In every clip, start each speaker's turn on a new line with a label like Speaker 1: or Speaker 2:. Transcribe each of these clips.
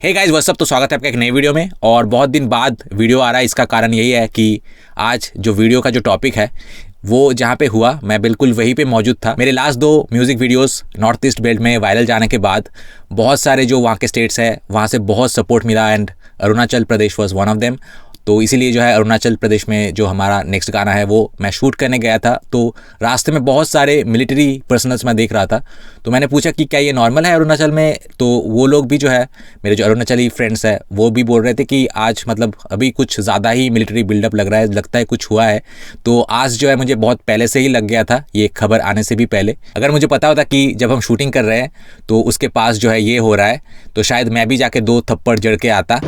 Speaker 1: Hey guys what's up. तो स्वागत है आपका एक नई वीडियो में। और बहुत दिन बाद वीडियो आ रहा है, इसका कारण यही है कि आज जो वीडियो का जो टॉपिक है वो जहाँ पे हुआ मैं बिल्कुल वहीं पे मौजूद था। मेरे last 2 music videos north east belt में वायरल जाने के बाद बहुत सारे जो वहाँ के स्टेट्स हैं वहाँ से बहुत सपोर्ट मिला and Arunachal Pradesh was one of them. तो इसीलिए जो है अरुणाचल प्रदेश में जो हमारा नेक्स्ट गाना है वो मैं शूट करने गया था। तो रास्ते में बहुत सारे मिलिट्री पर्सनल्स मैं देख रहा था, तो मैंने पूछा कि क्या ये नॉर्मल है अरुणाचल में। तो वो लोग भी जो है मेरे जो अरुणाचली फ्रेंड्स हैं वो भी बोल रहे थे कि आज मतलब अभी कुछ ज़्यादा ही मिलिट्री बिल्डअप लग रहा है, लगता है कुछ हुआ है। तो आज जो है मुझे बहुत पहले से ही लग गया था, ये खबर आने से भी पहले। अगर मुझे पता होता कि जब हम शूटिंग कर रहे हैं तो उसके पास जो है ये हो रहा है तो शायद मैं भी जाके 2 थप्पड़ जड़ के आता।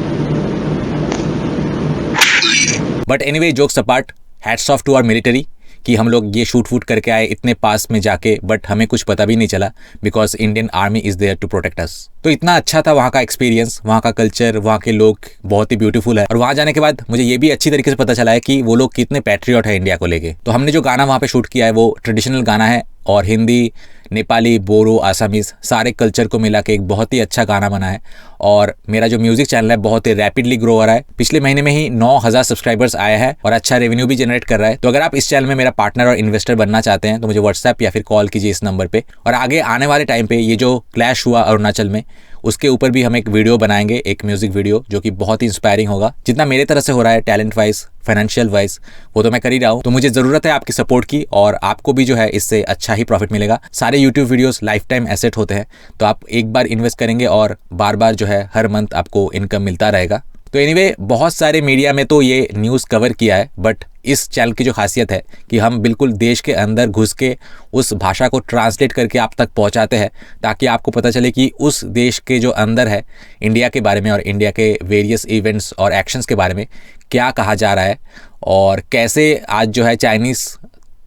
Speaker 1: But anyway, jokes apart, hats off to our military कि हम लोग ये शूट वूट करके आए इतने पास में जाके, बट हमें कुछ पता भी नहीं चला because Indian army is there to protect us. तो इतना अच्छा था वहाँ का एक्सपीरियंस, वहाँ का कल्चर, वहाँ के लोग बहुत ही ब्यूटीफुल है। और वहाँ जाने के बाद मुझे ये भी अच्छी तरीके से पता चला है कि वो लोग कितने पैट्रियट है इंडिया को लेके। तो हमने जो गाना वहाँ पे शूट किया है वो ट्रेडिशनल गाना है और हिंदी, नेपाली, बोरो, आसामीज़ सारे कल्चर को मिला के एक बहुत ही अच्छा गाना बना है। और मेरा जो म्यूजिक चैनल है बहुत ही रैपिडली ग्रो हो रहा है। पिछले महीने में ही 9,000 सब्सक्राइबर्स आए हैं और अच्छा रेवेन्यू भी जनरेट कर रहा है। तो अगर आप इस चैनल में मेरा पार्टनर और इन्वेस्टर बनना चाहते हैं तो मुझे व्हाट्सएप या फिर कॉल कीजिए इस नंबर पे। और आगे आने वाले टाइम पे ये जो क्लैश हुआ अरुणाचल में उसके ऊपर भी हम एक वीडियो बनाएंगे, एक म्यूजिक वीडियो जो कि बहुत ही इंस्पायरिंग होगा। जितना मेरे तरफ से हो रहा है टैलेंट वाइज, फाइनेंशियल वाइज, वो तो मैं कर ही रहा हूँ। तो मुझे ज़रूरत है आपकी सपोर्ट की और आपको भी जो है इससे अच्छा ही प्रॉफिट मिलेगा। सारे YouTube videos life time asset होते हैं, तो आप एक बार इन्वेस्ट करेंगे और बार बार जो है हर मंथ आपको इनकम मिलता रहेगा। तो एनीवे, बहुत सारे मीडिया में तो ये न्यूज़ कवर किया है, बट इस चैनल की जो खासियत है कि हम बिल्कुल देश के अंदर घुस के उस भाषा को ट्रांसलेट करके आप तक पहुंचाते हैं ताकि आपको पता चले कि उस देश के जो अंदर है इंडिया के बारे में और इंडिया के वेरियस इवेंट्स और एक्शंस के बारे में क्या कहा जा रहा है और कैसे आज जो है चाइनीज़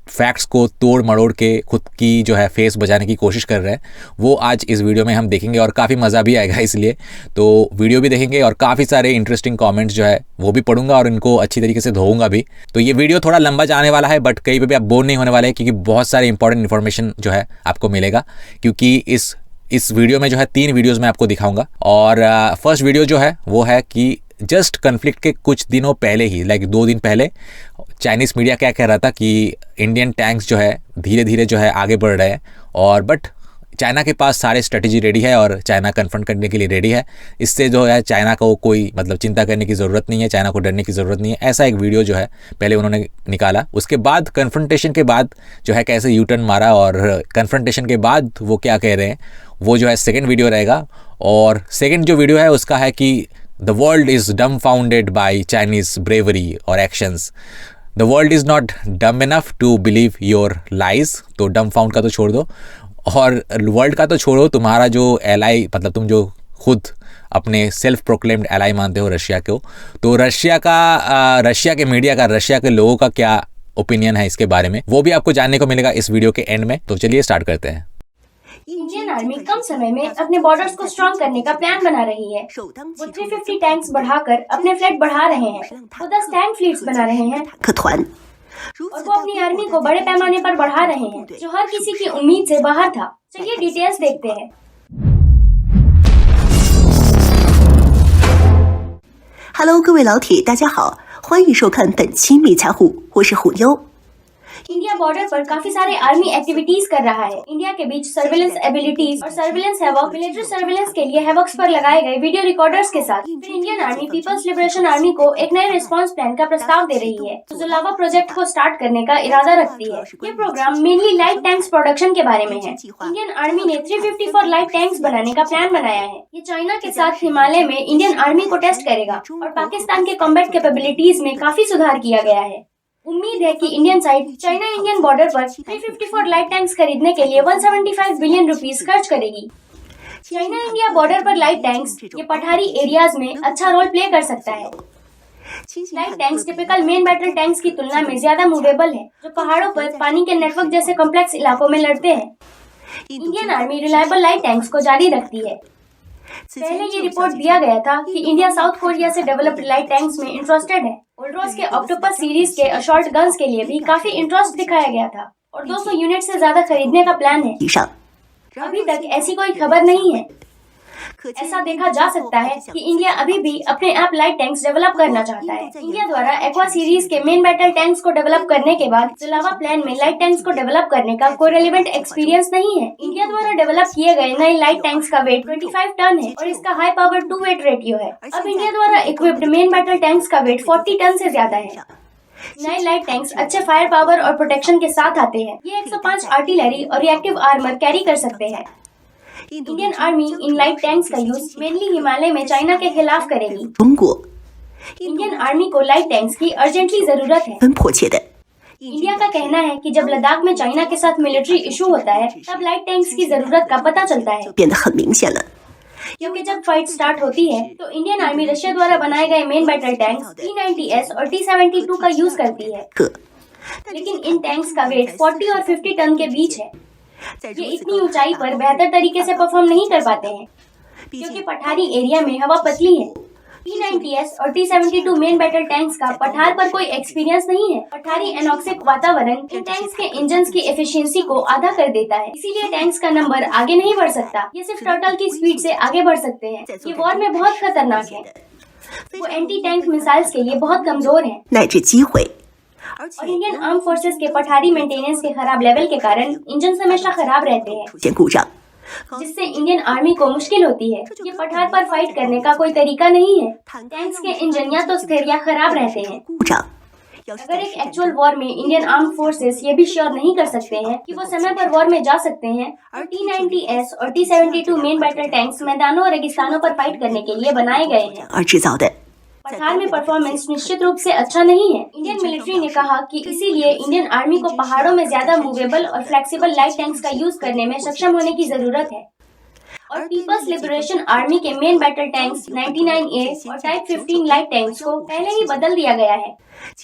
Speaker 1: फैक्ट्स को तोड़ मरोड़ के खुद की जो है फेस बचाने की कोशिश कर रहे हैं। वो आज इस वीडियो में हम देखेंगे और काफ़ी मज़ा भी आएगा, इसलिए तो वीडियो भी देखेंगे और काफ़ी सारे इंटरेस्टिंग कमेंट्स जो है वो भी पढ़ूंगा और इनको अच्छी तरीके से धोऊंगा भी। तो ये वीडियो थोड़ा लंबा जाने वाला है, बट कहीं पे भी आप बोर नहीं होने वाले हैं क्योंकि बहुत सारे इंपॉर्टेंट इन्फॉर्मेशन जो है आपको मिलेगा। क्योंकि इस वीडियो में जो है 3 वीडियोज़ मैं आपको दिखाऊँगा। और फर्स्ट वीडियो जो है वो है कि जस्ट कन्फ्लिक्ट के कुछ दिनों पहले ही, लाइक 2 दिन पहले, चाइनीज़ मीडिया क्या कह रहा था कि इंडियन टैंक्स जो है धीरे धीरे जो है आगे बढ़ रहे हैं और बट चाइना के पास सारे स्ट्रेटजी रेडी है और चाइना कन्फ्रंट करने के लिए रेडी है। इससे जो है चाइना को कोई मतलब चिंता करने की ज़रूरत नहीं है, चाइना को डरने की ज़रूरत नहीं है। ऐसा एक वीडियो जो है पहले उन्होंने निकाला। उसके बाद कन्फ्रंटेशन के बाद जो है कैसे यू टर्न मारा और कन्फ्रंटेशन के बाद वो क्या कह रहे हैं, वो जो है सेकेंड वीडियो रहेगा। और सेकेंड जो वीडियो है उसका है कि The world is dumbfounded by Chinese bravery or actions. The world is not dumb enough to believe your lies. तो dumbfound का तो छोड़ दो और वर्ल्ड का तो छोड़ो, तुम्हारा जो एलाई मतलब तुम जो खुद अपने सेल्फ प्रोक्लेम्ड एलाई मानते हो रशिया को, तो रशिया के मीडिया का, रशिया के लोगों का क्या ओपिनियन है इसके बारे में, वो भी आपको जानने को मिलेगा इस वीडियो के एंड में। तो चलिए स्टार्ट करते हैं।
Speaker 2: इंडियन आर्मी कम समय में अपने बॉर्डर्स को स्ट्रॉन्ग करने का प्लान बना रही है। वो 350 टैंक्स बढ़ाकर अपने फ्लीट बढ़ा रहे हैं। वो 10 टैंक फ्लीट्स बना रहे हैं और वो अपनी आर्मी को बड़े पैमाने पर बढ़ा रहे हैं, जो हर किसी की उम्मीद से बाहर था। चलिए डिटेल्स देखते हैं।
Speaker 3: Hello， 各位老铁，大家好，欢迎收看本期理财虎，我是虎优。
Speaker 2: इंडिया बॉर्डर पर काफी सारे आर्मी एक्टिविटीज कर रहा है। इंडिया के बीच सर्विलेंस एबिलिटीज और सर्विलेंस हैवॉक, मिलिट्री सर्विलेंस के लिए हैवॉक्स पर लगाए गए वीडियो रिकॉर्डर्स के साथ फिर Indian Army People's Liberation Army को एक नए रिस्पांस प्लान का प्रस्ताव दे रही है, जो लावा प्रोजेक्ट को स्टार्ट करने का इरादा रखती है। ये programme mainly light tanks production के बारे में है। इंडियन आर्मी ने 354 लाइट टैंक्स बनाने का प्लान बनाया है। ये चाइना के साथ हिमालय में इंडियन आर्मी को टेस्ट करेगा और पाकिस्तान के कॉम्बैट कैपेबिलिटीज में काफी सुधार किया गया है। उम्मीद है कि Indian side China Indian border पर 354 लाइट टैंक्स खरीदने के लिए 175 बिलियन रुपीस खर्च करेगी। चाइना इंडिया बॉर्डर पर लाइट टैंक्स ये पठारी एरियाज में अच्छा रोल प्ले कर सकता है। Light tanks typical main battle tanks की तुलना में ज्यादा मूवेबल है, जो पहाड़ों पर पानी के नेटवर्क जैसे कॉम्प्लेक्स इलाकों में लड़ते हैं। Indian army reliable light tanks को जारी रखती है। पहले ये रिपोर्ट दिया गया था कि इंडिया साउथ कोरिया से डेवलप्ड लाइट टैंक्स में इंटरेस्टेड है। ओल्ड्रोस के ऑक्टोपस सीरीज के असॉल्ट गन्स के लिए भी काफी इंटरेस्ट दिखाया गया था और 200 यूनिट से ज्यादा खरीदने का प्लान है। अभी तक ऐसी कोई खबर नहीं है। ऐसा देखा जा सकता है कि इंडिया अभी भी अपने आप लाइट टैंक्स डेवलप करना चाहता है। इंडिया द्वारा एक्वा सीरीज के मेन बैटल टैंक्स को डेवलप करने के बाद जलावा प्लान में लाइट टैंक्स को डेवलप करने का कोई रेलेवेंट एक्सपीरियंस नहीं है। इंडिया द्वारा डेवलप किए गए नए लाइट टैंक्स का वेट 25 टन है और इसका high power to weight ratio है। अब इंडिया द्वारा इक्विप्ड मेन बैटल टैंक्स का वेट 40 टन से ज्यादा है। नए लाइट टैंक्स अच्छे फायर पावर और प्रोटेक्शन के साथ आते हैं। ये 105 आर्टिलरी और रिएक्टिव आर्मर कैरी कर सकते हैं। Indian army in light tanks का यूज मेनली हिमालय में चाइना के खिलाफ करेगी।
Speaker 3: 中国
Speaker 2: इंडियन आर्मी को लाइट टैंक्स की अर्जेंटली जरूरत है।
Speaker 3: 很迫切的
Speaker 2: इंडिया का कहना है कि जब लद्दाख में चाइना के साथ मिलिट्री इशू होता है तब लाइट टैंक्स की जरूरत का पता चलता है,
Speaker 3: 变得很明显了。
Speaker 2: क्योंकि जब फाइट स्टार्ट होती है तो इंडियन आर्मी रशिया द्वारा बनाए गए मेन बैटल टैंक्स T-90S और T-72 का यूज करती है,
Speaker 3: 可
Speaker 2: लेकिन इन टैंक्स का वेट 40 और 50 टन के बीच है।
Speaker 3: 在
Speaker 2: ये इतनी ऊंचाई पर बेहतर तरीके से परफॉर्म नहीं कर पाते हैं क्योंकि पठारी एरिया में हवा पतली है। T-90S और T-72 मेन बैटल टैंक्स का पठार पर कोई एक्सपीरियंस नहीं है। पठारी एनॉक्सिक वातावरण इन टैंक्स के इंजन्स की एफिशिएंसी को आधा कर देता है, इसीलिए टैंक्स का नंबर आगे नहीं बढ़ सकता। ये सिर्फ टर्टल की स्पीड से आगे बढ़ सकते हैं। ये वॉर में बहुत खतरनाक है। वो एंटी टैंक मिसाइल्स के लिए बहुत कमजोर है
Speaker 3: 乃至击毁，
Speaker 2: और इंडियन आर्म फोर्सेस के पठारी मेंटेनेंस के खराब लेवल के कारण इंजन हमेशा खराब रहते हैं,
Speaker 3: 出现故障，
Speaker 2: जिससे इंडियन आर्मी को मुश्किल होती है। ये पठार पर फाइट करने का कोई तरीका नहीं है। टैंक्स के इंजन या तो स्थिर या खराब रहते हैं।
Speaker 3: 故障要是
Speaker 2: अगर एक एक्चुअल वॉर में इंडियन आर्म फोर्सेस ये भी श्योर नहीं कर सकते हैं कि वो समय पर वॉर में जा सकते हैं और T-90S और T-72 मेन बैटल टैंक्स मैदानों और रेगिस्तानों पर फाइट करने के लिए बनाए गए हैं।
Speaker 3: 而制造的，
Speaker 2: पठार में परफॉर्मेंस निश्चित रूप से अच्छा नहीं है। इंडियन मिलिट्री ने कहा कि इसीलिए इंडियन आर्मी को पहाड़ों में ज्यादा मूवेबल और फ्लेक्सिबल लाइट टैंक्स का यूज करने में सक्षम होने की जरूरत है। और पीपल्स लिबरेशन आर्मी के मेन बैटल टैंक्स 99A और टाइप 15 लाइट टैंक्स को पहले ही बदल दिया गया है।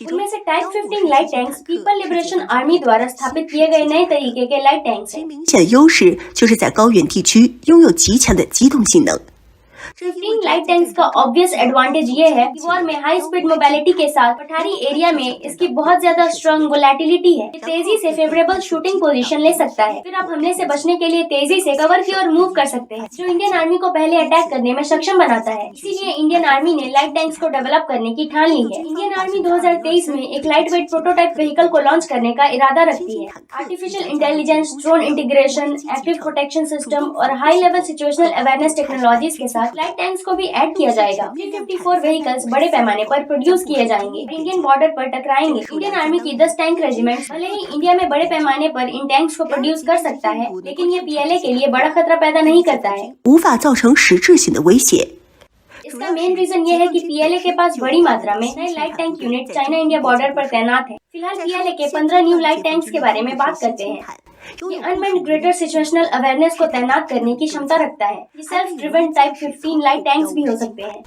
Speaker 2: उनमें से type 15 light tanks people liberation army द्वारा स्थापित किए गए नए तरीके के लाइट टैंक्स हैं।
Speaker 3: 明显的优势就是在高原地区拥有极强的机动性能。
Speaker 2: 15 लाइट टैंक्स का ऑब्वियस एडवांटेज ये है कि वॉर में हाई स्पीड मोबिलिटी के साथ पठारी एरिया में इसकी बहुत ज्यादा स्ट्रॉन्ग वोलेटिलिटी है। ये तेजी से फेवरेबल शूटिंग पोजीशन ले सकता है, फिर आप हमले से बचने के लिए तेजी से कवर की ओर मूव कर सकते हैं, जो इंडियन आर्मी को पहले अटैक करने में सक्षम बनाता है। इसीलिए इंडियन आर्मी ने लाइट टैंक्स को डेवलप करने की ठान ली है। इंडियन आर्मी 2023 में एक लाइट वेट प्रोटोटाइप व्हीकल को लॉन्च करने का इरादा रखती है। Artificial intelligence, drone integration, active protection system और high level situational awareness technologies के साथ लाइट टैंक्स को भी ऐड किया जाएगा। 354 व्हीकल्स बड़े पैमाने पर प्रोड्यूस किए जाएंगे, इंडियन बॉर्डर पर टकराएंगे। इंडियन आर्मी की 10 टैंक रेजिमेंट्स भले ही इंडिया में बड़े पैमाने पर इन टैंक्स को प्रोड्यूस कर सकता है, लेकिन ये PLA के लिए बड़ा खतरा पैदा नहीं करता है।
Speaker 3: 无法造成实质性的威胁。
Speaker 2: इसका मेन रीजन ये है कि PLA के पास बड़ी मात्रा में नए light tank unit China India border पर तैनात है। फिलहाल PLA के 15 न्यू लाइट टैंक्स के बारे में बात करते हैं। ये अनमेंड ग्रेटर सिचुएशनल अवेयरनेस को तैनात करने की क्षमता रखता है। ये self driven type 15 light tanks भी हो सकते हैं।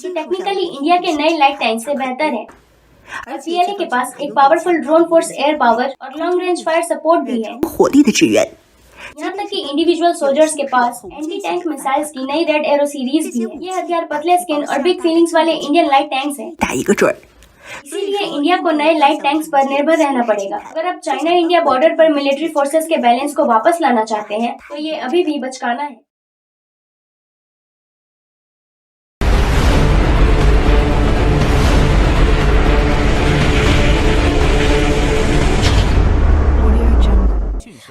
Speaker 2: ये टेक्निकली इंडिया के नए लाइट टैंक से बेहतर है। और PLA के पास एक powerful drone force air power और लॉन्ग रेंज फायर सपोर्ट भी है।
Speaker 3: 火力的支援，
Speaker 2: यहाँ तक कि इंडिविजुअल सोल्जर्स के पास एंटी टैंक मिसाइल्स की नई रेड एरो सीरीज भी है। ये हथियार पतले स्किन और बिग फीलिंग्स वाले इंडियन लाइट टैंक्स हैं।
Speaker 3: 打一个准儿。
Speaker 2: इसीलिए इंडिया को नए लाइट टैंक्स पर निर्भर रहना पड़ेगा। अगर आप चाइना इंडिया बॉर्डर पर मिलिट्री फोर्सेस के बैलेंस को वापस लाना चाहते हैं तो ये अभी भी बचकाना है।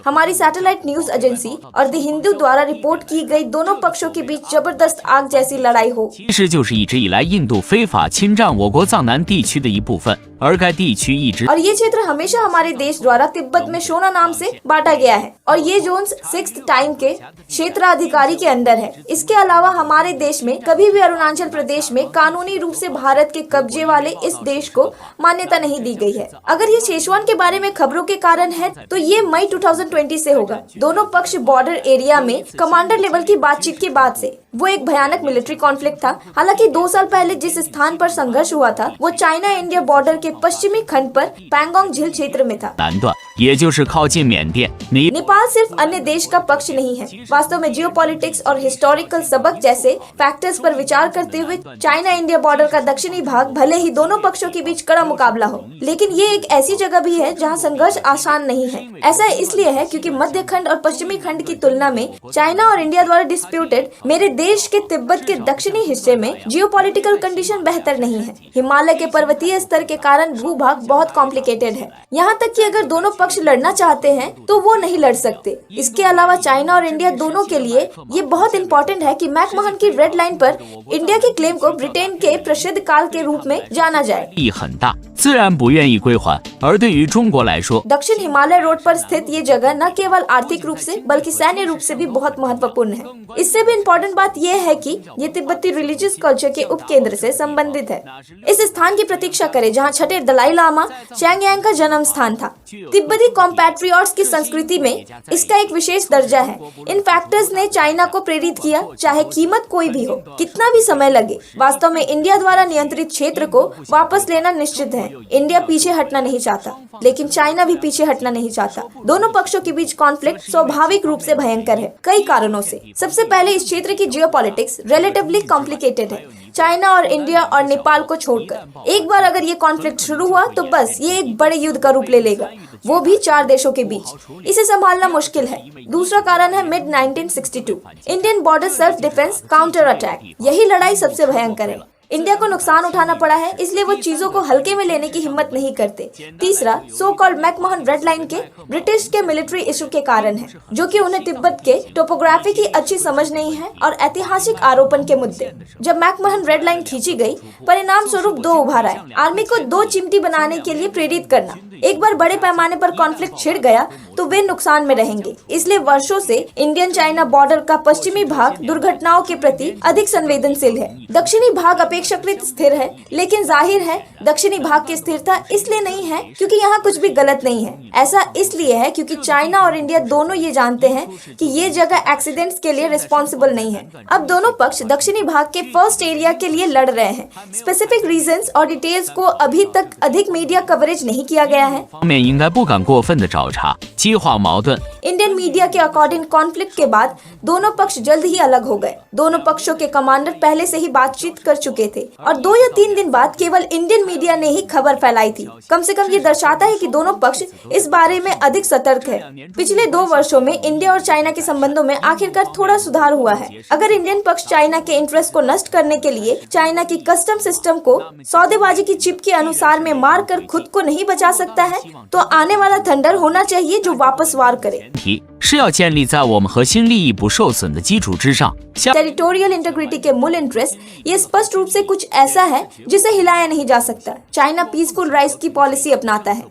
Speaker 4: हमारी सैटेलाइट न्यूज एजेंसी और द हिंदू द्वारा रिपोर्ट की गई दोनों पक्षों के बीच जबरदस्त आग जैसी लड़ाई हो
Speaker 5: 其实就是一直以来印度非法侵占我国藏南地区的一部分，而该地区一直
Speaker 4: और ये क्षेत्र हमेशा हमारे देश द्वारा तिब्बत में शोना नाम से बांटा गया है और ये जोन 6th टाइम के क्षेत्राधिकारी के अंदर है। इसके अलावा हमारे देश में कभी भी अरुणाचल प्रदेश में कानूनी रूप से भारत के कब्जे वाले इस देश को मान्यता नहीं दी गई है। अगर ये शेषवान के बारे में खबरों के कारण है तो ये मई 2020 से होगा। दोनों पक्ष बॉर्डर एरिया में कमांडर लेवल की बातचीत के बाद से वो एक भयानक मिलिट्री कॉन्फ्लिक्ट था। हालांकि 2 साल पहले जिस स्थान पर संघर्ष हुआ था वो चाइना इंडिया बॉर्डर के पश्चिमी खंड पर पैंगोंग झील क्षेत्र में था।
Speaker 5: 难断。也就是靠近缅甸。
Speaker 4: नेपाल सिर्फ अन्य देश का पक्ष नहीं है। वास्तव में जियोपॉलिटिक्स और हिस्टोरिकल सबक जैसे फैक्टर्स पर विचार करते हुए चाइना इंडिया बॉर्डर का दक्षिणी भाग भले ही दोनों पक्षों के बीच कड़ा मुकाबला हो, लेकिन ये एक ऐसी जगह भी है जहाँ संघर्ष आसान नहीं है। ऐसा इसलिए है क्योंकि मध्य खंड और पश्चिमी खंड की तुलना में चाइना और इंडिया द्वारा डिस्प्यूटेड मेरे देश के तिब्बत के दक्षिणी हिस्से में जियोपॉलिटिकल कंडीशन बेहतर नहीं है। हिमालय के पर्वतीय स्तर के कारण भूभाग बहुत कॉम्प्लिकेटेड है। यहाँ तक कि अगर दोनों पक्ष लड़ना चाहते हैं तो वो नहीं लड़ सकते। इसके अलावा चाइना और इंडिया दोनों के लिए ये बहुत इंपॉर्टेंट है कि मैकमोहन की रेड लाइन पर इंडिया के क्लेम को ब्रिटेन के प्रसिद्ध काल के रूप में जाना जाए।
Speaker 5: 意很大，自然不愿意归还。而对于中国来说，
Speaker 4: दक्षिण हिमालय रोड पर स्थित ये जगह न केवल आर्थिक रूप से बल्कि सैन्य रूप से भी बहुत महत्वपूर्ण है। इससे भी इम्पोर्टेंट बात यह है कि ये तिब्बती रिलीजियस कल्चर के उपकेंद्र से संबंधित है। इस स्थान की प्रतीक्षा करें जहाँ छठे दलाई लामा चैंगयांग का जन्म स्थान था। तिब्बती कॉम्पैट्रियट्स की संस्कृति में इसका एक विशेष दर्जा है। इन फैक्टर्स ने चाइना को प्रेरित किया, चाहे कीमत कोई भी हो, कितना भी समय लगे। वास्तव में इंडिया द्वारा नियंत्रित क्षेत्र को वापस लेना निश्चित है। इंडिया पीछे हटना नहीं चाहता, लेकिन चाइना भी पीछे हटना नहीं चाहता। दोनों पक्षों के बीच कॉन्फ्लिक्ट स्वाभाविक रूप से भयंकर है, कई कारणों से। सबसे पहले इस क्षेत्र की जियोपॉलिटिक्स रिलेटिवली कॉम्प्लिकेटेड है, चाइना और इंडिया और नेपाल को छोड़कर। एक बार अगर ये कॉन्फ्लिक्ट शुरू हुआ तो बस ये एक बड़े युद्ध का रूप ले लेगा, वो भी 4 देशों के बीच। इसे संभालना मुश्किल है। दूसरा कारण है mid 1962 Indian border self defence counter attack. यही लड़ाई सबसे भयंकर है। इंडिया को नुकसान उठाना पड़ा है, इसलिए वो चीजों को हल्के में लेने की हिम्मत नहीं करते। तीसरा so called McMahon red line के ब्रिटिश के मिलिट्री इशू के कारण है, जो कि उन्हें तिब्बत के टोपोग्राफी की अच्छी समझ नहीं है और ऐतिहासिक आरोपण के मुद्दे। जब मैकमोहन रेड लाइन खींची गई, परिणाम स्वरूप 2 उभार आए। आर्मी को 2 चिमटी बनाने के लिए प्रेरित करना। एक बार बड़े पैमाने पर कॉन्फ्लिक्ट छिड़ गया तो वे नुकसान में रहेंगे। इसलिए वर्षों से इंडियन चाइना बॉर्डर का पश्चिमी भाग दुर्घटनाओं के प्रति अधिक संवेदनशील है। दक्षिणी भाग अपेक्षाकृत स्थिर है, लेकिन जाहिर है दक्षिणी भाग की स्थिरता इसलिए नहीं है क्योंकि यहाँ कुछ भी गलत नहीं है। ऐसा इसलिए है क्योंकि चाइना और इंडिया दोनों ये जानते हैं कि ये जगह एक्सीडेंट्स के लिए रिस्पॉन्सिबल नहीं है। अब दोनों पक्ष दक्षिणी भाग के फर्स्ट एरिया के लिए लड़ रहे हैं। स्पेसिफिक रीजंस और डिटेल्स को अभी तक अधिक मीडिया कवरेज नहीं किया गया है।
Speaker 5: 方面应该不敢过分的找茬，激化矛盾。
Speaker 4: इंडियन मीडिया के अकॉर्डिंग कॉन्फ्लिक्ट के बाद दोनों पक्ष जल्द ही अलग हो गए। दोनों पक्षों के कमांडर पहले से ही बातचीत कर चुके थे और 2 या 3 दिन बाद केवल इंडियन मीडिया ने ही खबर फैलाई थी। कम से कम ये दर्शाता है कि दोनों पक्ष इस बारे में अधिक सतर्क है। पिछले 2 वर्षों में इंडिया और चाइना के संबंधों में आखिरकार थोड़ा सुधार हुआ है। अगर इंडियन पक्ष चाइना के इंटरेस्ट को नष्ट करने के लिए चाइना की कस्टम सिस्टम को सौदेबाजी की चिप के अनुसार में मार कर खुद को नहीं बचा सकता है, तो आने वाला थंडर होना चाहिए जो वापस वार करे।
Speaker 5: 题是要建立在我们核心利益不受损的基础之上。
Speaker 4: टेरिटोरियल इंटीग्रिटी के मूल इंटरेस्ट ये स्पष्ट रूप से कुछ ऐसा है जिसे हिलाया नहीं जा सकता। चाइना पीसफुल राइज की पॉलिसी अपनाता है,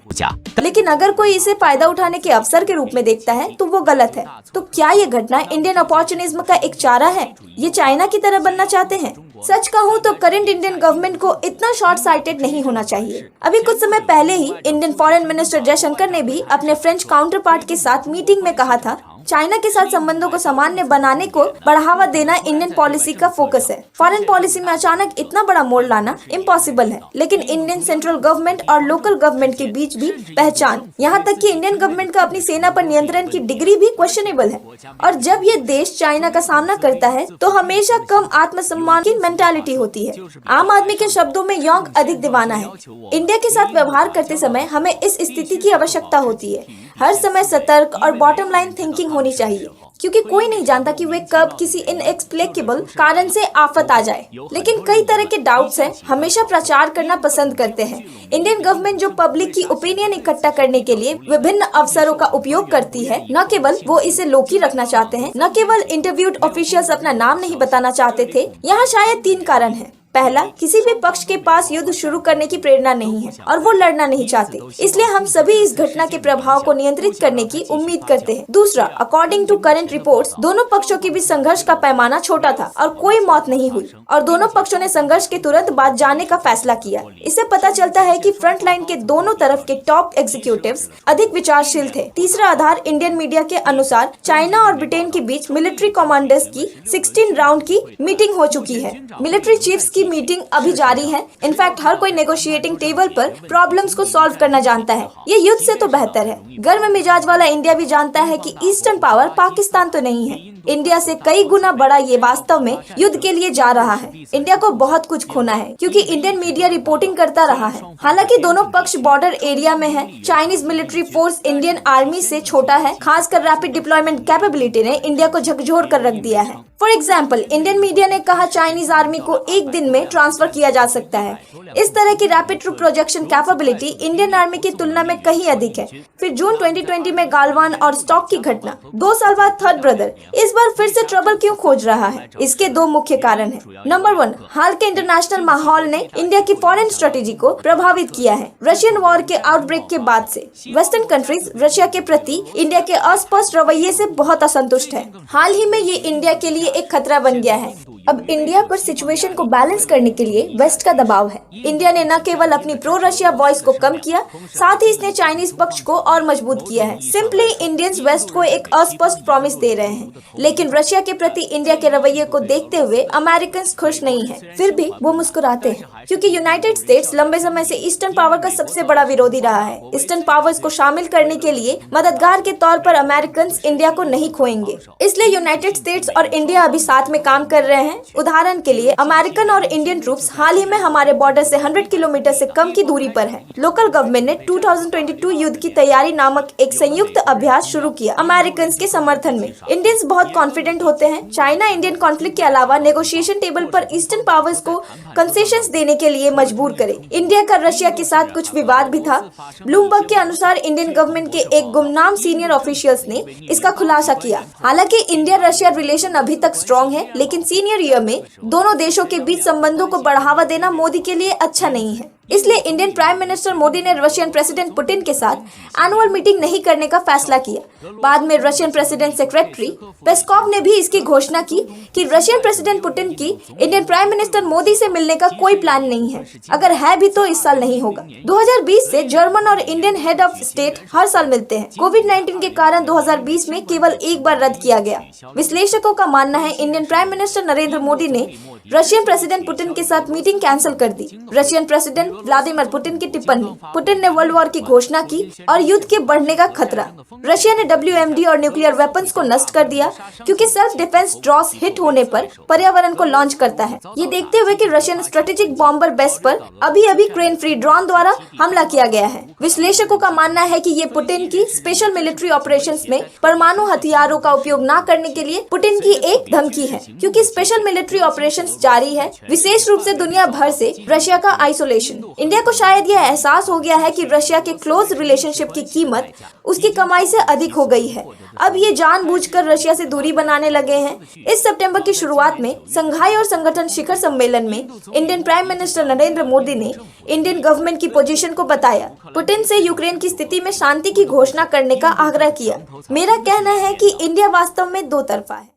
Speaker 4: लेकिन अगर कोई इसे फायदा उठाने के अवसर के रूप में देखता है तो वो गलत है। तो क्या ये घटना इंडियन अपॉर्चुनिज्म का एक चारा है? ये चाइना की तरह बनना चाहते हैं? सच कहूँ तो करंट इंडियन गवर्नमेंट को इतना शॉर्ट साइटेड नहीं होना चाहिए। अभी कुछ समय पहले ही इंडियन फॉरेन मिनिस्टर जयशंकर ने भी अपने फ्रेंच काउंटर पार्ट के साथ मीटिंग में कहा था, चाइना के साथ संबंधों को सामान्य बनाने को बढ़ावा देना इंडियन पॉलिसी का फोकस है। फॉरेन पॉलिसी में अचानक इतना बड़ा मोड़ लाना इम्पॉसिबल है, लेकिन इंडियन सेंट्रल गवर्नमेंट और लोकल गवर्नमेंट के बीच भी पहचान, यहाँ तक कि इंडियन गवर्नमेंट का अपनी सेना पर नियंत्रण की डिग्री भी क्वेश्चनेबल है। और जब ये देश चाइना का सामना करता है तो हमेशा कम आत्मसम्मान की मेंटालिटी होती है। आम आदमी के शब्दों में योंग अधिक दीवाना है। इंडिया के साथ व्यवहार करते समय हमें इस स्थिति की आवश्यकता होती है। हर समय सतर्क और बॉटम लाइन थिंकिंग होनी चाहिए, क्योंकि कोई नहीं जानता कि वे कब किसी इनएक्सप्लिकेबल कारण से आफत आ जाए। लेकिन कई तरह के डाउट्स हैं, हमेशा प्रचार करना पसंद करते हैं। इंडियन गवर्नमेंट जो पब्लिक की ओपिनियन इकट्ठा करने के लिए विभिन्न अवसरों का उपयोग करती है, न केवल वो इसे लोकी रखना चाहते हैं, न केवल इंटरव्यूड ऑफिशियल्स अपना नाम नहीं बताना चाहते थे। यहाँ शायद 3 कारण हैं। पहला, किसी भी पक्ष के पास युद्ध शुरू करने की प्रेरणा नहीं है और वो लड़ना नहीं चाहते, इसलिए हम सभी इस घटना के प्रभाव को नियंत्रित करने की उम्मीद करते हैं। दूसरा, अकॉर्डिंग टू करंट रिपोर्ट्स, दोनों पक्षों के बीच संघर्ष का पैमाना छोटा था और कोई मौत नहीं हुई और दोनों पक्षों ने संघर्ष के तुरंत बाद जाने का फैसला किया। इससे पता चलता है कि फ्रंट लाइन के दोनों तरफ के टॉप एग्जीक्यूटिव्स अधिक विचारशील थे। तीसरा आधार, इंडियन मीडिया के अनुसार चाइना और ब्रिटेन के बीच मिलिट्री कमांडर्स की 16 राउंड की मीटिंग हो चुकी है। मिलिट्री चीफ्स की की मीटिंग अभी जारी है। इनफैक्ट हर कोई नेगोशिएटिंग टेबल पर प्रॉब्लम्स को सॉल्व करना जानता है। ये युद्ध से तो बेहतर है। गर्म मिजाज वाला इंडिया भी जानता है कि ईस्टर्न पावर पाकिस्तान तो नहीं है। इंडिया से कई गुना बड़ा ये वास्तव में युद्ध के लिए जा रहा है। इंडिया को बहुत कुछ खोना है क्योंकि इंडियन मीडिया रिपोर्टिंग करता रहा है। हालांकि दोनों पक्ष बॉर्डर एरिया में है। Chinese military force Indian army से छोटा है। खासकर रैपिड डिप्लॉयमेंट कैपेबिलिटी ने इंडिया को झकझोर कर रख दिया है। फॉर एग्जाम्पल, इंडियन मीडिया ने कहा चाइनीज आर्मी को एक दिन में ट्रांसफर किया जा सकता है। इस तरह की rapid troop projection capability Indian Army की तुलना में कहीं अधिक है। फिर जून 2020 में गालवान और स्टॉक की घटना। 2 साल बाद थर्ड ब्रदर इस बार फिर से ट्रबल क्यों खोज रहा है? इसके 2 मुख्य कारण हैं। नंबर 1, हाल के इंटरनेशनल माहौल ने इंडिया की फॉरेन स्ट्रेटेजी को प्रभावित किया है। रशियन वॉर के आउटब्रेक के बाद से वेस्टर्न कंट्रीज रशिया के प्रति इंडिया के अस्पष्ट रवैये से बहुत असंतुष्ट है। हाल ही में ये इंडिया के लिए एक खतरा बन गया है। अब इंडिया पर सिचुएशन को बैलेंस करने के लिए वेस्ट का दबाव है। इंडिया ने न केवल अपनी प्रो रशिया वॉइस को कम किया, साथ ही इसने चाइनीज पक्ष को और मजबूत किया है। सिंपली इंडियंस वेस्ट को एक अस्पष्ट प्रॉमिस दे रहे हैं, लेकिन रशिया के प्रति इंडिया के रवैये को देखते हुए अमेरिकन खुश नहीं है। फिर भी वो मुस्कुराते हैं क्योंकि यूनाइटेड स्टेट्स लंबे समय से ईस्टर्न पावर का सबसे बड़ा विरोधी रहा है। ईस्टर्न पावर्स को शामिल करने के लिए मददगार के तौर पर अमेरिकन इंडिया को नहीं खोएंगे। इसलिए यूनाइटेड स्टेट्स और इंडिया अभी साथ में काम कर रहे हैं। उदाहरण के लिए अमेरिकन और इंडियन ट्रूप्स हाल ही में हमारे बॉर्डर से 100 किलोमीटर से कम की दूरी पर है। लोकल गवर्नमेंट ने 2022 युद्ध की तैयारी नामक एक संयुक्त अभ्यास शुरू किया अमेरिकन के समर्थन में। इंडियंस बहुत कॉन्फिडेंट होते हैं चाइना इंडियन कॉन्फ्लिक्ट के अलावा नेगोशिएशन टेबल पर ईस्टर्न पावर्स को कंसेशंस देने के लिए मजबूर करे। इंडिया का रशिया के साथ कुछ विवाद भी था। ब्लूमबर्ग के अनुसार इंडियन गवर्नमेंट के एक गुमनाम सीनियर ऑफिशियल्स ने इसका खुलासा किया। हालांकि इंडिया रशिया रिलेशन अभी तक स्ट्रॉन्ग है, लेकिन सीनियर ईयर में दोनों देशों के बीच संबंधों को बढ़ावा देना मोदी के लिए अच्छा नहीं है। इसलिए इंडियन प्राइम मिनिस्टर मोदी ने रशियन प्रेसिडेंट पुतिन के साथ एनुअल मीटिंग नहीं करने का फैसला किया। बाद में रशियन प्रेसिडेंट सेक्रेटरी पेस्कॉव ने भी इसकी घोषणा की कि रशियन प्रेसिडेंट पुतिन की इंडियन प्राइम मिनिस्टर मोदी से मिलने का कोई प्लान नहीं है। अगर है भी तो इस साल नहीं होगा। 2020 से जर्मन और इंडियन हेड ऑफ स्टेट हर साल मिलते हैं। कोविड-19 के कारण 2020 में केवल एक बार रद्द किया गया। विश्लेषकों का मानना है Indian prime minister Narendra Modi ने रशियन प्रेसिडेंट पुतिन के साथ मीटिंग कैंसिल कर दी। रशियन प्रेसिडेंट व्लादिमीर पुतिन की टिप्पणी, पुतिन ने वर्ल्ड वॉर की घोषणा की और युद्ध के बढ़ने का खतरा। रशिया ने WMD और न्यूक्लियर वेपन्स को नष्ट कर दिया क्योंकि सेल्फ डिफेंस ड्रॉस हिट होने पर पर्यावरण को लॉन्च करता है। ये देखते हुए कि रशियन स्ट्रेटेजिक बॉम्बर बेस पर अभी क्रेन फ्री ड्रोन द्वारा हमला किया गया है। विश्लेषकों का मानना है कि ये पुतिन की स्पेशल मिलिट्री ऑपरेशंस में परमाणु हथियारों का उपयोग न करने के लिए पुतिन की एक धमकी है, क्योंकि स्पेशल मिलिट्री ऑपरेशंस जारी है, विशेष रूप से दुनिया भर से रशिया का आइसोलेशन। इंडिया को शायद यह एहसास हो गया है कि रशिया के क्लोज रिलेशनशिप की कीमत उसकी कमाई से अधिक हो गई है। अब ये जानबूझकर रशिया से दूरी बनाने लगे हैं। इस सितंबर की शुरुआत में संघाई और संगठन शिखर सम्मेलन में Indian prime minister Narendra Modi ने इंडियन गवर्नमेंट की पोजीशन को बताया। पुतिन से यूक्रेन की स्थिति में शांति की घोषणा करने का आग्रह किया। मेरा कहना है कि इंडिया वास्तव में दो तरफा है।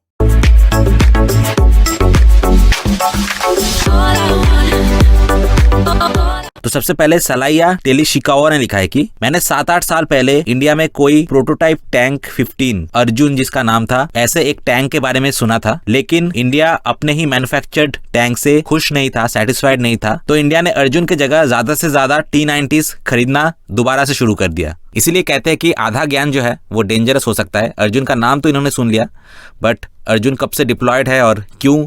Speaker 1: तो सबसे पहले सलाइया टेलीशिकावा ने लिखा है कि मैंने 7-8 साल पहले इंडिया में कोई प्रोटोटाइप टैंक 15 अर्जुन जिसका नाम था, ऐसे एक टैंक के बारे में सुना था, लेकिन इंडिया अपने ही मैन्युफैक्चर्ड टैंक से खुश नहीं था, सेटिस्फाइड नहीं था। तो इंडिया ने अर्जुन की जगह ज्यादा से ज्यादा T-90s खरीदना दोबारा से शुरू कर दिया। इसीलिए कहते हैं कि आधा ज्ञान जो है वो डेंजरस हो सकता है। अर्जुन का नाम तो इन्होंने सुन लिया, बट अर्जुन कब से डिप्लॉयड है और क्यों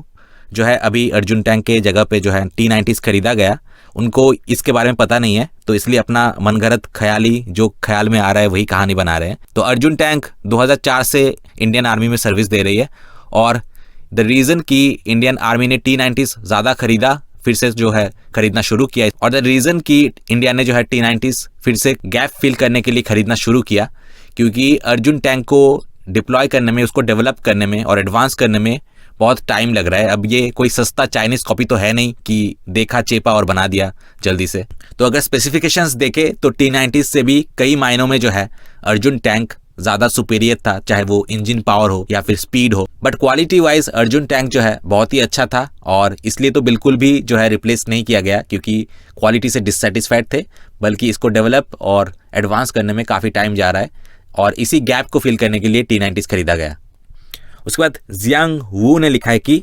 Speaker 1: जो है अभी अर्जुन टैंक के जगह पे जो है T-90s खरीदा गया, उनको इसके बारे में पता नहीं है। तो इसलिए अपना मनगढ़ंत ख्याली जो ख्याल में आ रहा है वही कहानी बना रहे हैं। तो अर्जुन टैंक 2004 से इंडियन आर्मी में सर्विस दे रही है, और द रीज़न कि इंडियन आर्मी ने T-90s ज़्यादा खरीदा, फिर से जो है खरीदना शुरू किया, और द रीज़न कि इंडिया ने जो है T-90s फिर से गैप फिल करने के लिए खरीदना शुरू किया, क्योंकि अर्जुन टैंक को डिप्लॉय करने में, उसको डेवलप करने में और एडवांस करने में बहुत टाइम लग रहा है। अब ये कोई सस्ता चाइनीज कॉपी तो है नहीं कि देखा चेपा और बना दिया जल्दी से। तो अगर स्पेसिफिकेशंस देखें तो T-90s से भी कई मायनों में जो है अर्जुन टैंक ज़्यादा सुपीरियर था, चाहे वो इंजन पावर हो या फिर स्पीड हो। But quality wise Arjun tank जो है बहुत ही अच्छा था, और इसलिए तो बिल्कुल भी जो है रिप्लेस नहीं किया गया क्योंकि क्वालिटी से डिससेटिस्फाइड थे, बल्कि इसको डेवलप और एडवांस करने में काफ़ी टाइम जा रहा है, और इसी गैप को फिल करने के लिए T-90s खरीदा गया। उसके बाद जियांग वू ने लिखा है कि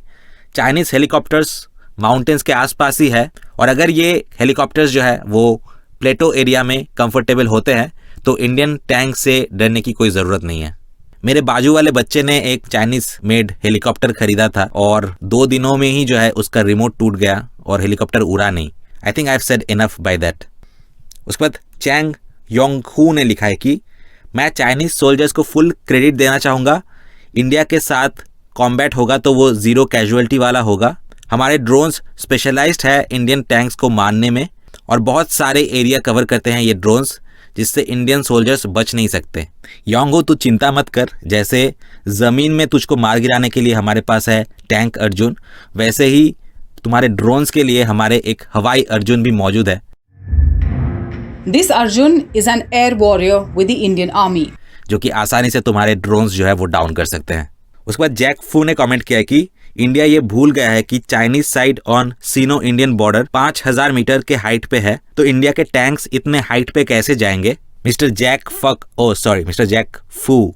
Speaker 1: चाइनीज हेलीकॉप्टर्स माउंटेन्स के आसपास ही है, और अगर ये हेलीकॉप्टर्स जो है वो प्लेटो एरिया में कंफर्टेबल होते हैं तो इंडियन टैंक से डरने की कोई ज़रूरत नहीं है। मेरे बाजू वाले बच्चे ने एक चाइनीज़ मेड हेलीकॉप्टर खरीदा था और 2 दिनों में ही जो है उसका रिमोट टूट गया और हेलीकॉप्टर उड़ा नहीं। I think I have said enough by that. उसके बाद चैंग योंगहू ने लिखा है कि मैं चाइनीज़ सोल्जर्स को फुल क्रेडिट देना चाहूँगा। इंडिया के साथ कॉम्बैट होगा तो वो ज़ीरो कैजुअलिटी वाला होगा। हमारे ड्रोन्स स्पेशलाइज्ड है इंडियन टैंक्स को मारने में, और बहुत सारे एरिया कवर करते हैं ये ड्रोन्स, जिससे इंडियन सोल्जर्स बच नहीं सकते। योंगो तू चिंता मत कर, जैसे ज़मीन में तुझको मार गिराने के लिए हमारे पास है टैंक अर्जुन, वैसे ही तुम्हारे ड्रोन्स के लिए हमारे एक हवाई अर्जुन भी मौजूद है।
Speaker 6: This Arjun is an air warrior with the Indian Army.
Speaker 1: जो कि आसानी से तुम्हारे ड्रोन्स जो है वो डाउन कर सकते हैं। उसके बाद जैक फू ने कमेंट किया कि इंडिया ये भूल गया है कि Chinese side on Sino Indian border 5000 metre के हाइट पे है, तो इंडिया के टैंक्स इतने हाइट पे कैसे जाएंगे। मिस्टर जैक फू,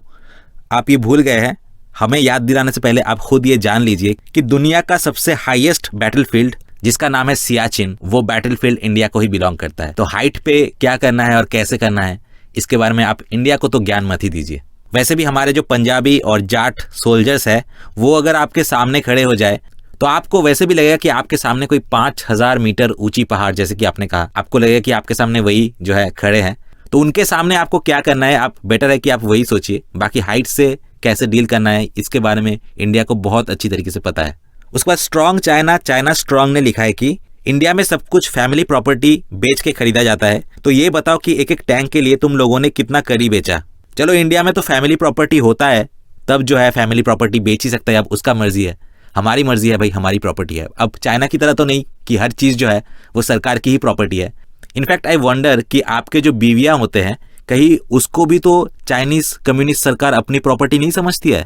Speaker 1: आप ये भूल गए हैं। हमें याद दिलाने से पहले आप खुद ये जान लीजिए कि दुनिया का सबसे हाईएस्ट बैटलफील्ड जिसका नाम है सियाचिन, वो बैटलफील्ड इंडिया को ही बिलोंग करता है। तो हाइट पे क्या करना है और कैसे करना है, इसके बारे में आप इंडिया को तो ज्ञान मत ही दीजिए। वैसे भी हमारे जो पंजाबी और जाट सोल्जर्स है, वो अगर आपके सामने खड़े हो जाए तो आपको वैसे भी लगेगा कि आपके सामने कोई 5000 मीटर ऊंची पहाड़, जैसे कि आपने कहा, आपको लगेगा कि आपके सामने वही जो है खड़े हैं। तो उनके सामने आपको क्या करना है, आप बेटर है कि आप वही सोचिए। बाकी हाइट से कैसे डील करना है, इसके बारे में इंडिया को बहुत अच्छी तरीके से पता है। उसके बाद स्ट्रॉन्ग चाइना स्ट्रॉन्ग ने लिखा है कि इंडिया में सब कुछ फैमिली प्रॉपर्टी बेच के खरीदा जाता है, तो ये बताओ कि एक एक टैंक के लिए तुम लोगों ने कितना करी बेचा। चलो, इंडिया में तो फैमिली प्रॉपर्टी होता है, तब जो है फैमिली प्रॉपर्टी बेच ही सकता है, अब उसका मर्जी है। हमारी मर्जी है भाई, हमारी प्रॉपर्टी है। अब चाइना की तरह तो नहीं कि हर चीज़ जो है वो सरकार की ही प्रॉपर्टी है। इनफैक्ट आई वंडर कि आपके जो बीवियाँ होते हैं, कहीं उसको भी तो चाइनीज कम्युनिस्ट सरकार अपनी प्रॉपर्टी नहीं समझती है।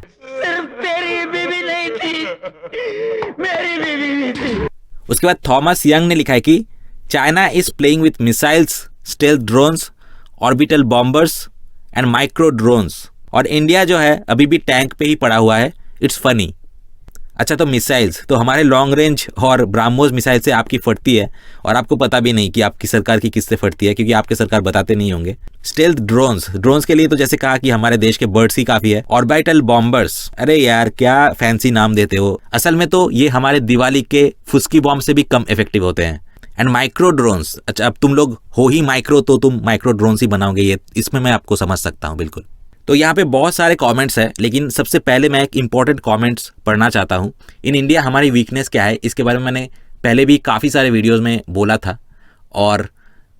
Speaker 1: उसके बाद थॉमस यंग ने लिखा है कि China is playing with missiles, stealth drones, orbital bombers and micro drones, और इंडिया जो है अभी भी टैंक पे ही पड़ा हुआ है। It's funny. अच्छा, तो मिसाइल्स तो हमारे लॉन्ग रेंज और ब्राह्मोस मिसाइल से आपकी फटती है, और आपको पता भी नहीं कि आपकी सरकार की किससे फटती है, क्योंकि आपके सरकार बताते नहीं होंगे। स्टेल्थ ड्रोन्स के लिए तो जैसे कहा कि हमारे देश के बर्ड्स ही काफी है। ऑर्बिटल बॉम्बर्स, अरे यार क्या फैंसी नाम देते हो, असल में तो ये हमारे दिवाली के फुस्की बॉम्ब से भी कम इफेक्टिव होते हैं। एंड माइक्रो ड्रोन्स, अच्छा अब तुम लोग हो ही माइक्रो, तो तुम माइक्रो ड्रोन्स ही बनाओगे, ये इसमें मैं आपको समझ सकता हूँ बिल्कुल। तो यहाँ पे बहुत सारे कमेंट्स हैं, लेकिन सबसे पहले मैं एक इंपॉर्टेंट कमेंट्स पढ़ना चाहता हूँ। इन इंडिया हमारी वीकनेस क्या है, इसके बारे में मैंने पहले भी काफ़ी सारे वीडियोस में बोला था, और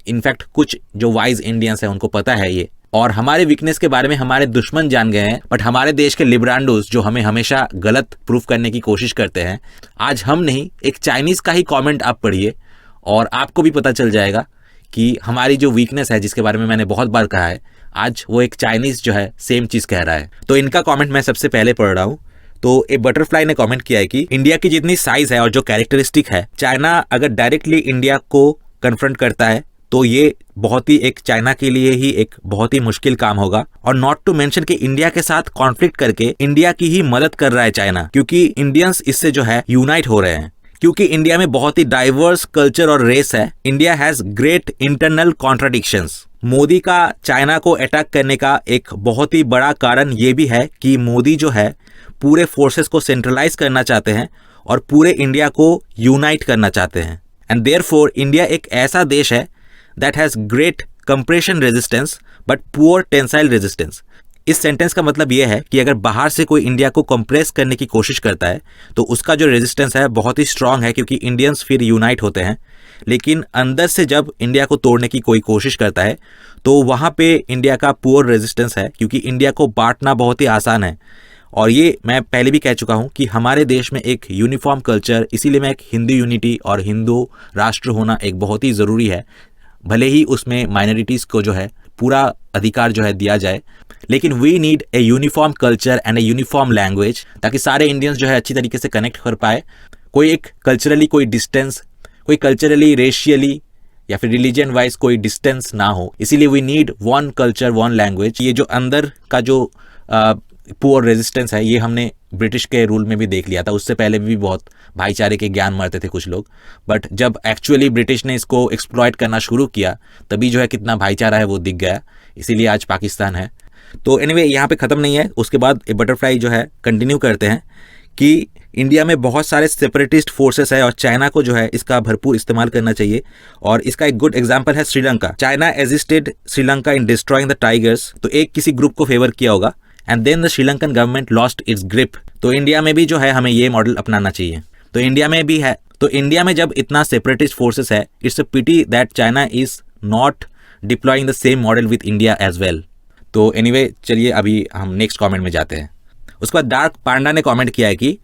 Speaker 1: इनफैक्ट कुछ जो वाइज इंडियंस हैं उनको पता है ये, और हमारे वीकनेस के बारे में हमारे दुश्मन जान गए हैं। बट हमारे देश के लिब्रांडोस जो हमें हमेशा गलत प्रूफ करने की कोशिश करते हैं, आज हम नहीं, एक चाइनीज़ का ही कॉमेंट आप पढ़िए और आपको भी पता चल जाएगा कि हमारी जो वीकनेस है, जिसके बारे में मैंने बहुत बार कहा है, आज वो एक चाइनीज़ जो है सेम चीज़ कह रहा है। तो इनका कमेंट मैं सबसे पहले पढ़ रहा हूँ। तो ए बटरफ्लाई ने कमेंट किया है कि इंडिया की जितनी साइज है और जो कैरेक्टरिस्टिक है, चाइना अगर डायरेक्टली इंडिया को कन्फ्रंट करता है तो ये बहुत ही एक चाइना के लिए ही एक बहुत ही मुश्किल काम होगा। और नॉट टू मेंशन कि इंडिया के साथ कॉन्फ्लिक्ट करके इंडिया की ही मदद कर रहा है चाइना, क्योंकि इंडियंस इससे जो है यूनाइट हो रहे हैं। क्योंकि इंडिया में बहुत ही डाइवर्स कल्चर और रेस है, India has great internal contradictions. Modi का चाइना को अटैक करने का एक बहुत ही बड़ा कारण ये भी है कि मोदी जो है पूरे फोर्सेस को सेंट्रलाइज करना चाहते हैं और पूरे इंडिया को यूनाइट करना चाहते हैं। एंड देयरफॉर इंडिया एक ऐसा देश है that has great compression resistance but poor tensile resistance. इस सेंटेंस का मतलब ये है कि अगर बाहर से कोई इंडिया को कंप्रेस करने की कोशिश करता है तो उसका जो रेजिस्टेंस है बहुत ही स्ट्रांग है, क्योंकि इंडियंस फिर यूनाइट होते हैं। लेकिन अंदर से जब इंडिया को तोड़ने की कोई कोशिश करता है तो वहाँ पे इंडिया का पुअर रेजिस्टेंस है, क्योंकि इंडिया को बांटना बहुत ही आसान है। और ये मैं पहले भी कह चुका हूँ कि हमारे देश में एक यूनिफॉर्म कल्चर, इसीलिए मैं एक हिंदू यूनिटी और हिंदू राष्ट्र होना एक बहुत ही ज़रूरी है। भले ही उसमें माइनॉरिटीज़ को जो है पूरा अधिकार जो है दिया जाए, लेकिन we need a uniform culture and a uniform language, ताकि सारे इंडियंस जो है अच्छी तरीके से कनेक्ट कर पाए। कोई एक कल्चरली कोई डिस्टेंस, कोई कल्चरली, रेशियली या फिर रिलीजन वाइज कोई डिस्टेंस ना हो। इसीलिए we need one culture one language. ये जो अंदर का जो पुअर रेजिस्टेंस है, ये हमने ब्रिटिश के रूल में भी देख लिया था। उससे पहले भी बहुत भाईचारे के ज्ञान मारते थे कुछ लोग, बट जब एक्चुअली ब्रिटिश ने इसको एक्सप्लॉइट करना शुरू किया तभी जो है कितना भाईचारा है वो दिख गया, इसीलिए आज पाकिस्तान है। तो एनीवे यहाँ पे ख़त्म नहीं है, उसके बाद ये बटरफ्लाई जो है कंटिन्यू करते हैं कि इंडिया में बहुत सारे सेपरेटिस्ट फोर्सेस है और चाइना को जो है इसका भरपूर इस्तेमाल करना चाहिए। और इसका एक गुड एग्जांपल है Sri Lanka. China assisted Sri Lanka in destroying the tigers, तो एक किसी ग्रुप को फेवर किया होगा and then the Sri Lankan government lost its grip. तो इंडिया में भी जो है हमें ये मॉडल अपनाना चाहिए। तो इंडिया में भी है, तो इंडिया में जब इतना सेपरेटिस्ट फोर्सेस है, it's a pity that China is not deploying the same model with India as well. तो एनीवे चलिए अभी हम नेक्स्ट कमेंट में जाते हैं। उसके बाद डार्क पांडा ने कमेंट किया है कि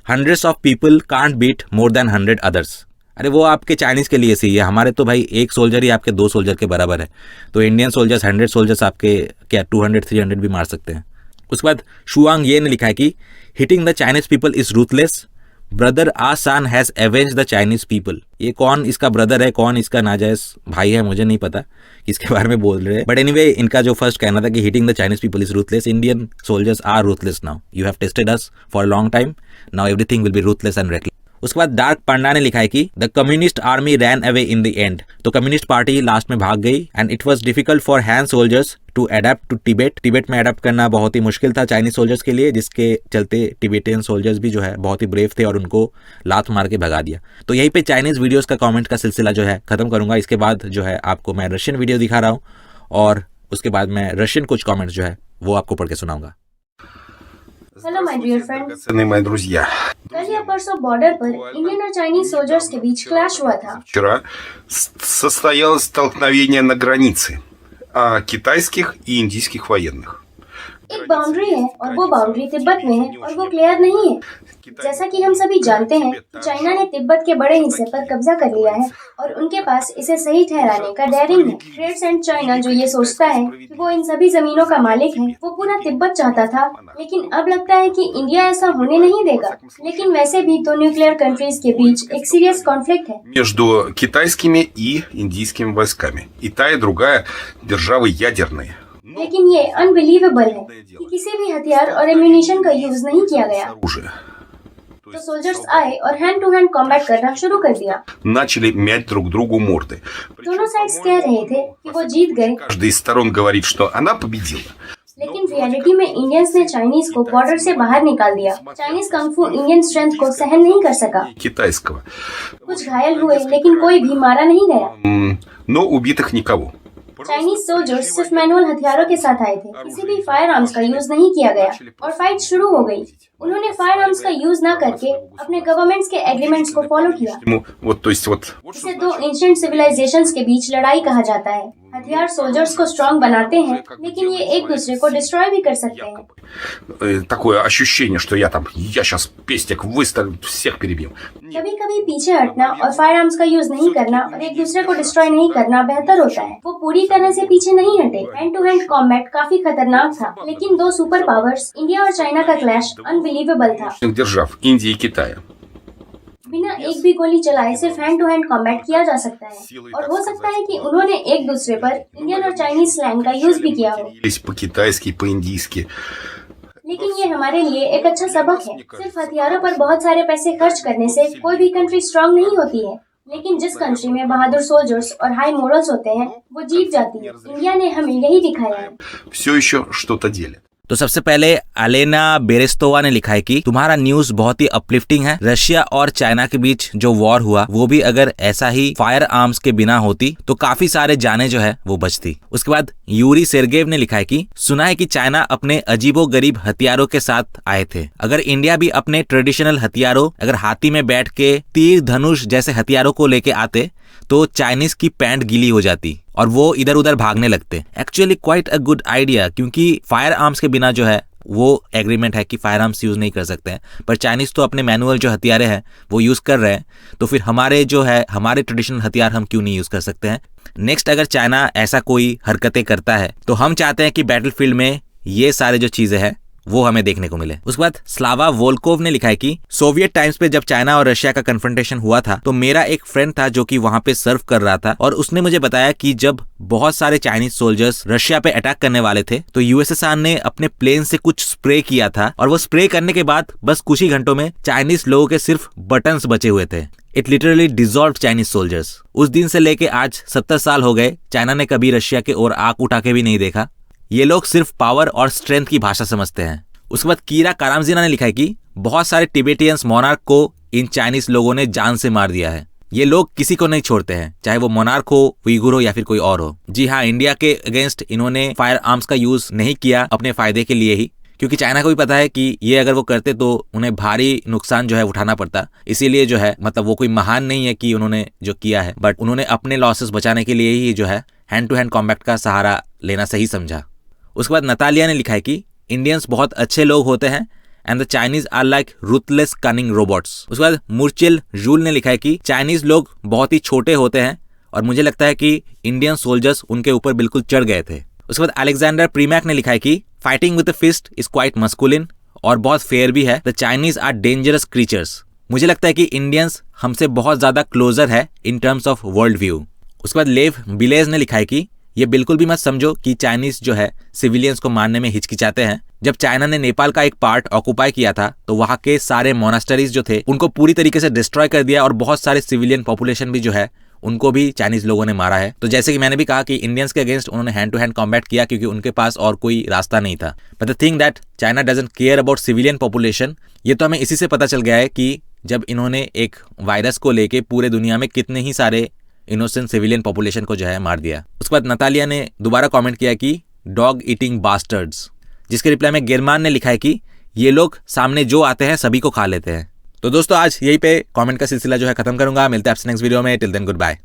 Speaker 1: hundreds of people can't beat more than 100 others. अरे वो आपके चाइनीज़ के लिए सही है, हमारे तो भाई एक सोल्जर ही आपके 2 सोल्जर के बराबर है। तो इंडियन सोल्जर्स 100 सोल्जर्स आपके क्या 200-300 भी मार सकते हैं। उसके बाद शुआंग ये ने लिखा है कि hitting the Chinese people is ruthless, brother आसान has avenge the Chinese people. ये कौन इसका ब्रदर है, कौन इसका नाजायज भाई है, मुझे नहीं पता किसके बारे में बोल रहे हैं। बट एनीवे इनका जो फर्स्ट कहना था कि hitting the Chinese people is ruthless, Indian soldiers are ruthless now, you have tested us for a long time, now everything will be ruthless and reckless. उसके बाद डार्क पांडा ने लिखा है कि the communist army ran away in the end. तो communist party last में भाग गई and it was difficult for Han soldiers to adapt to Tibet. Tibet में अडेप्ट करना बहुत ही मुश्किल था चाइनीज सोल्जर्स के लिए, जिसके चलते तिब्बतियन सोल्जर्स भी जो है बहुत ही ब्रेव थे और उनको लात मार के भगा दिया। तो यहीं पे चाइनीज वीडियोस का कमेंट का सिलसिला जो है खत्म करूंगा। इसके बाद जो है आपको मैं रशियन वीडियो दिखा रहा हूँ और उसके बाद मैं रशियन कुछ कमेंट्स जो है वो आपको पढ़ के सुनाऊंगा।
Speaker 2: हेलो माय डियर फ्रेंड्स,
Speaker 7: Драгоценные мои друзья,
Speaker 2: कल या परसों बॉर्डर पर इंडियन और चाइनीज सोल्जर्स के बीच क्लैश हुआ था।
Speaker 7: вчера состоялось столкновение на границе китайских и индийских военных.
Speaker 2: एक बाउंड्री है और वो बाउंड्री तिब्बत में है और वो क्लियर नहीं है। जैसा कि हम सभी जानते हैं कि चाइना ने तिब्बत के बड़े हिस्से पर कब्जा कर लिया है और उनके पास इसे सही ठहराने का डेयरिंग है। ग्रेट एंड चाइना जो ये सोचता है कि वो इन सभी जमीनों का मालिक है, वो पूरा तिब्बत चाहता था, लेकिन अब लगता है कि इंडिया ऐसा होने नहीं देगा। लेकिन वैसे भी तो न्यूक्लियर कंट्रीज के बीच एक सीरियस कॉन्फ्लिक्ट है
Speaker 7: Между китайскими и индийскими войсками. И та, и другая державы ядерные.
Speaker 2: लेकिन ये अनबिलीवेबल है कि किसी भी हथियार और एम्यूनिशन का यूज नहीं किया गया।
Speaker 7: Оружие.
Speaker 2: तो सोल्जर्स आए और हैंड टू हैंड कॉम्बैट करना शुरू कर दिया।
Speaker 7: Начали мять друг другу морды.
Speaker 2: दोनों साइड्स कह रहे थे कि वो जीत गए,
Speaker 7: Каждая из сторон говорит, что она победила.
Speaker 2: लेकिन रियलिटी में इंडियंस ने चाइनीज को बॉर्डर से बाहर निकाल दिया। चाइनीज कंफू इंडियन स्ट्रेंथ को सहन नहीं कर सका।
Speaker 7: Китайского.
Speaker 2: कुछ घायल हुए लेकिन कोई भी मारा नहीं गया।
Speaker 7: Но убитых никого.
Speaker 2: चाइनीज सोल्जर्स सिर्फ मैनुअल हथियारों के साथ आए थे, किसी भी फायर आर्म्स का यूज नहीं किया गया और फाइट शुरू हो गई। उन्होंने फायर आर्म्स का यूज न करके अपने गवर्नमेंट्स के एग्रीमेंट्स को फॉलो किया।
Speaker 7: Вот, तो есть вот.
Speaker 2: इसे दो एंशिएंट सिविलाइजेशंस के बीच लड़ाई कहा जाता है। हथियार सोल्जर्स को स्ट्रॉन्ग बनाते हैं, लेकिन ये एक दूसरे को डिस्ट्रॉय भी कर सकते हैं।
Speaker 7: Такое ощущение, что я сейчас пестик выставлю, всех перебью.
Speaker 2: कभी कभी पीछे हटना और फायर आर्म्स का यूज नहीं करना और एक दूसरे को डिस्ट्रॉय नहीं करना बेहतर होता है। वो पूरी तरह से पीछे नहीं हटे। हैंड टू हैंड कॉम्बैट काफी खतरनाक था, लेकिन दो सुपर पावर्स इंडिया और चाइना का क्लैश अनबिलीवेबल था।
Speaker 7: Держав Индии и Китая.
Speaker 2: बिना एक भी गोली चलाए सिर्फ हैंड टू हैंड कॉम्बैट किया जा सकता है और हो सकता है कि उन्होंने एक दूसरे पर इंडियन और चाइनीज स्लैंग का यूज भी किया हो।
Speaker 7: По-китайски, по-индийски.
Speaker 2: लेकिन ये हमारे लिए एक अच्छा सबक है। सिर्फ हथियारों पर बहुत सारे पैसे खर्च करने से कोई भी कंट्री स्ट्रांग नहीं होती है, लेकिन जिस कंट्री में बहादुर सोल्जर्स और हाई मोरल्स होते हैं वो जीत जाती है। इंडिया ने हमें यही दिखाया है।
Speaker 7: Все еще что-то делит.
Speaker 1: तो सबसे पहले अलेना बेरेस्तोवा ने लिखा है कि तुम्हारा न्यूज बहुत ही अपलिफ्टिंग है। रशिया और चाइना के बीच जो वॉर हुआ वो भी अगर ऐसा ही फायर आर्म्स के बिना होती तो काफी सारे जाने जो है वो बचती। उसके बाद यूरी सेर्गेव ने लिखा है कि सुना है कि चाइना अपने अजीबो गरीब हथियारों के साथ आए थे। अगर इंडिया भी अपने ट्रेडिशनल हथियारों, अगर हाथी में बैठ के तीर धनुष जैसे हथियारों को लेके आते तो चाइनीज की पैंट गीली हो जाती और वो इधर उधर भागने लगते। Actually quite a good idea, क्योंकि फायर आर्म्स के बिना जो है वो एग्रीमेंट है कि फायर आर्म्स यूज नहीं कर सकते हैं, पर चाइनीज तो अपने मैनुअल जो हथियारे हैं वो यूज कर रहे हैं, तो फिर हमारे जो है हमारे ट्रेडिशनल हथियार हम क्यों नहीं यूज कर सकते हैं। नेक्स्ट, अगर चाइना ऐसा कोई हरकतें करता है तो हम चाहते हैं कि बैटलफील्ड में ये सारे जो चीजें हैं वो हमें देखने को मिले। उसके बाद स्लावा वोल्कोव ने लिखा है कि सोवियत टाइम्स पे जब चाइना और रशिया का कन्फ्रंटेशन हुआ था तो मेरा एक फ्रेंड था जो कि वहां पे सर्व कर रहा था और उसने मुझे बताया कि जब बहुत सारे चाइनीज सोल्जर्स रशिया पे अटैक करने वाले थे तो यूएसएसआर ने अपने प्लेन से कुछ स्प्रे किया था और वो स्प्रे करने के बाद बस कुछ ही घंटों में चाइनीज लोगों के सिर्फ बटन्स बचे हुए थे। It literally dissolved Chinese soldiers. उस दिन से लेके आज 70 साल हो गए, चाइना ने कभी रशिया के ओर आंख उठा के भी नहीं देखा। ये लोग सिर्फ पावर और स्ट्रेंथ की भाषा समझते हैं। उसके बाद कीरा कारामजीना ने लिखा है कि बहुत सारे टिबेटियंस मोनार्क को इन चाइनीज लोगों ने जान से मार दिया है। ये लोग किसी को नहीं छोड़ते हैं, चाहे वो मोनार्क हो, उइगुर हो या फिर कोई और हो। जी हाँ, इंडिया के अगेंस्ट इन्होंने फायर आर्म्स का यूज नहीं किया अपने फायदे के लिए ही, क्योंकि चाइना को भी पता है कि ये अगर वो करते तो उन्हें भारी नुकसान जो है उठाना पड़ता। इसीलिए जो है मतलब वो कोई महान नहीं है कि उन्होंने जो किया है, बट उन्होंने अपने लॉसेस बचाने के लिए ही जो है हैंड टू हैंड कॉम्बैट का सहारा लेना सही समझा। उसके बाद नतालिया ने लिखा है कि इंडियंस बहुत अच्छे लोग होते हैं and the Chinese are like ruthless cunning robots. उसके बाद मुर्चिल जूल ने लिखा है कि चाइनीज लोग बहुत ही छोटे होते हैं और मुझे लगता है कि इंडियन सोल्जर्स उनके ऊपर बिल्कुल चढ़ गए थे। उसके बाद अलेक्जेंडर प्रीमैक ने लिखा है कि fighting with the fist is quite masculine और बहुत फेयर भी है। The Chinese are dangerous creatures. मुझे लगता है कि इंडियंस हमसे बहुत ज्यादा क्लोजर है in terms of world view. उसके बाद लेव बिलेज ने लिखा है कि ये बिल्कुल भी मत समझो कि चाइनीज जो है सिविलियंस को मारने में हिचकिचाते हैं। जब चाइना ने नेपाल का एक पार्ट ऑक्युपाई किया था तो वहां के सारे मोनास्टरीज जो थे उनको पूरी तरीके से डिस्ट्रॉय कर दिया और बहुत सारे सिविलियन पॉपुलेशन भी जो है उनको भी चाइनीज लोगों ने मारा है। तो जैसे कि मैंने भी कहा कि इंडियंस के अगेंस्ट उन्होंने हैंड टू हैंड कॉम्बैट किया क्योंकि उनके पास और कोई रास्ता नहीं था। But the thing that China doesn't care about civilian population, ये तो हमें इसी से पता चल गया है कि जब इन्होंने एक वायरस को लेके पूरे दुनिया में कितने ही सारे इनोसेंट सिविलियन पॉपुलेशन को जो है मार दिया। उसके बाद नतालिया ने दोबारा कमेंट किया कि डॉग ईटिंग बास्टर्ड्स, जिसके रिप्लाई में गिरमान ने लिखा है कि ये लोग सामने जो आते हैं सभी को खा लेते हैं। तो दोस्तों आज यहीं पे कमेंट का सिलसिला जो है खत्म करूंगा। मिलते हैं आपसे नेक्स्ट वीडियो में। Till then good bye.